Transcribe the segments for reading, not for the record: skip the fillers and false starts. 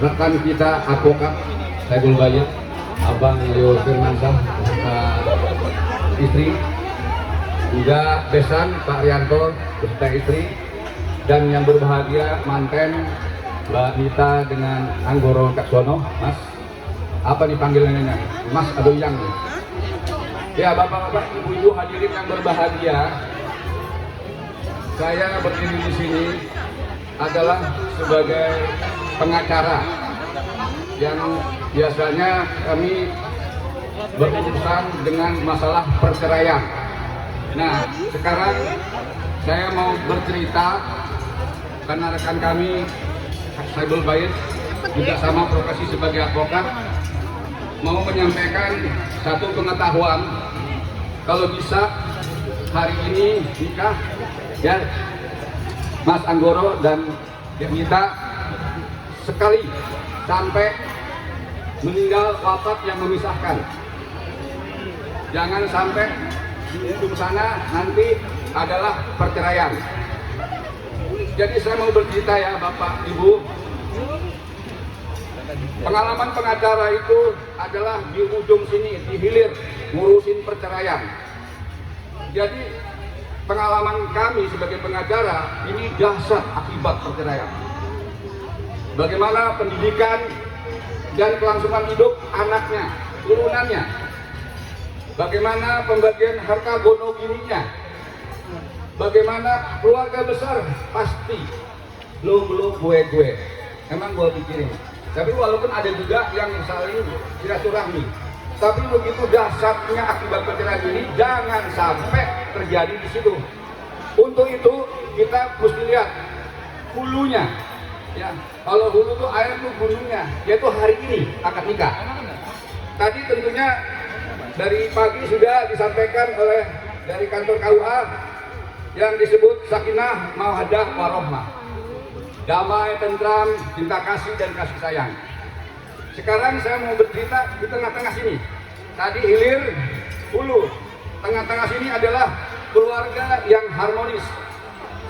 rekan kita advokat Saiful Bayat, Abang Leo Firmansyah, istri, juga besan Pak Rianto beserta istri, dan yang berbahagia manten Mbak Nita dengan Anggoro Kaksono. Mas, apa dipanggilannya? Mas atau yang? Ya, bapak-bapak, ibu-ibu hadirin yang berbahagia, saya berdiri di sini adalah sebagai pengacara yang biasanya kami berurusan dengan masalah perceraian. Nah, sekarang saya mau bercerita karena rekan kami Saiful Bayat juga sama profesi sebagai advokat, mau menyampaikan satu pengetahuan. Kalau bisa hari ini nikah ya Mas Anggoro dan Nita sekali sampai meninggal wafat yang memisahkan. Jangan sampai di ujung sana nanti adalah perceraian. Jadi saya mau bercerita ya Bapak Ibu, pengalaman pengacara itu adalah di ujung sini, di hilir ngurusin perceraian. Jadi pengalaman kami sebagai pengacara ini dahsyat akibat perceraian. Bagaimana pendidikan dan kelangsungan hidup anaknya, turunannya. Bagaimana pembagian harta gono gininya. Bagaimana keluarga besar pasti lo gue. Emang gue pikirin. Tapi walaupun ada juga yang saling silaturahmi. Tapi begitu dahsyatnya akibat perceraian ini jangan sampai terjadi di situ. Untuk itu kita mesti lihat hulunya. Ya, kalau hulu itu air itu gunungnya, yaitu hari ini akad nikah. Tadi tentunya dari pagi sudah disampaikan oleh dari kantor KUA yang disebut sakinah mawaddah warohmah, damai, tentram, cinta kasih dan kasih sayang. Sekarang saya mau bercerita di tengah-tengah sini. Tadi hilir, hulu, tengah-tengah sini adalah keluarga yang harmonis.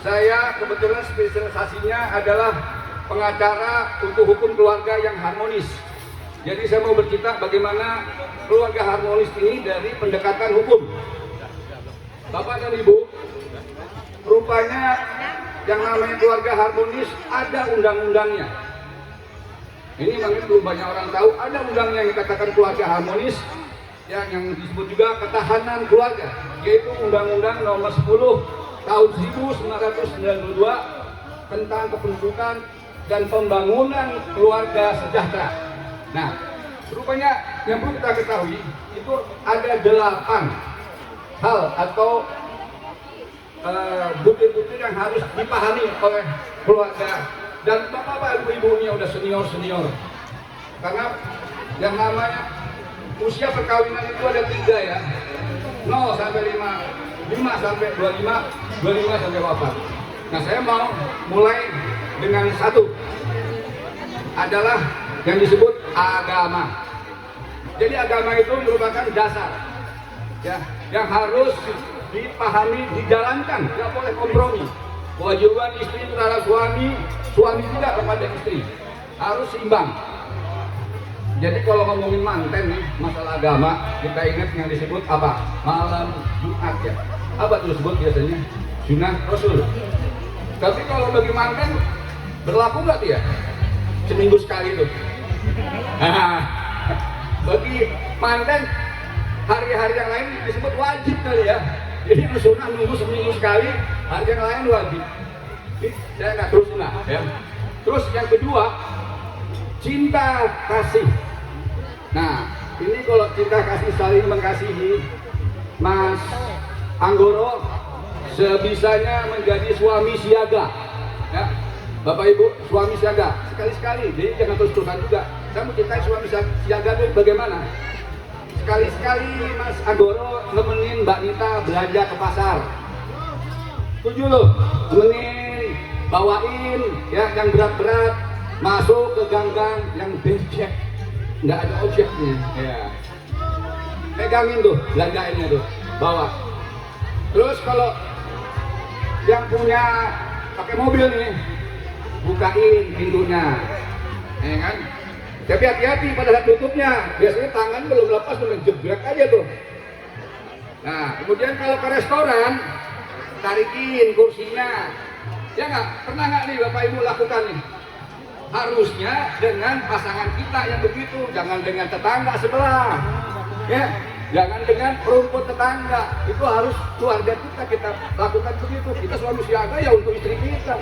Saya kebetulan spesialisasinya adalah pengacara untuk hukum keluarga yang harmonis. Jadi saya mau bercerita bagaimana keluarga harmonis ini dari pendekatan hukum. Bapak dan Ibu, rupanya yang namanya keluarga harmonis ada undang-undangnya. Ini mungkin belum banyak orang tahu, ada undangnya yang dikatakan keluarga harmonis, ya, yang disebut juga ketahanan keluarga, yaitu Undang-Undang Nomor 10 Tahun 1992 tentang kependudukan dan pembangunan keluarga sejahtera. Nah, rupanya yang perlu kita ketahui itu ada 8 hal atau bukti-bukti yang harus dipahami oleh keluarga dan bapak-bapak ibu-ibu yang udah senior. Karena yang namanya usia perkawinan itu ada 3 ya, 0 sampai 5, 5 sampai 25, 25 sampai wafat. Nah, saya mau mulai dengan 1 adalah yang disebut agama. Jadi agama itu merupakan dasar ya, yang harus dipahami, dijalankan, tidak boleh kompromi. Kewajiban istri terhadap suami, suami juga kepada istri, harus seimbang. Jadi kalau ngomongin manten nih, masalah agama, kita ingat yang disebut apa? Malam Jumat ya. Apa itu disebut biasanya? Sunnah Rasul. Tapi kalau bagi manten, berlaku nggak dia? Seminggu sekali itu. Bagi manten, hari-hari yang lain disebut wajib kali ya. Jadi yang sunnah nunggu seminggu sekali, hari yang lain wajib. Saya nggak terus sunnah ya. Terus yang kedua, cinta kasih. Nah, ini kalau cinta kasih, saling mengasihi, Mas Anggoro sebisanya menjadi suami siaga ya. Bapak Ibu, suami siaga sekali-sekali, jadi jangan terus-terusan juga. Saya mau ceritain suami siaga itu bagaimana. Sekali-sekali Mas Anggoro nemenin Mbak Nita belanja ke pasar. Setuju loh, nemenin, bawain ya yang berat-berat, masuk ke gang-gang yang becek, nggak ada objeknya ya. Pegangin tuh, belanjainnya tuh, bawa. Terus kalau yang punya pakai mobil nih, bukain pintunya, ya kan? Tapi hati-hati pada saat tutupnya, biasanya tangan belum lepas udah jeblak aja tuh. Nah, kemudian kalau ke restoran, tarikin kursinya. Ya nggak? Pernah nggak nih Bapak Ibu lakukan nih? Harusnya dengan pasangan kita yang begitu, jangan dengan tetangga sebelah. Ya, jangan dengan perumput tetangga. Itu harus keluarga kita lakukan begitu. Kita selalu siaga ya untuk istri kita.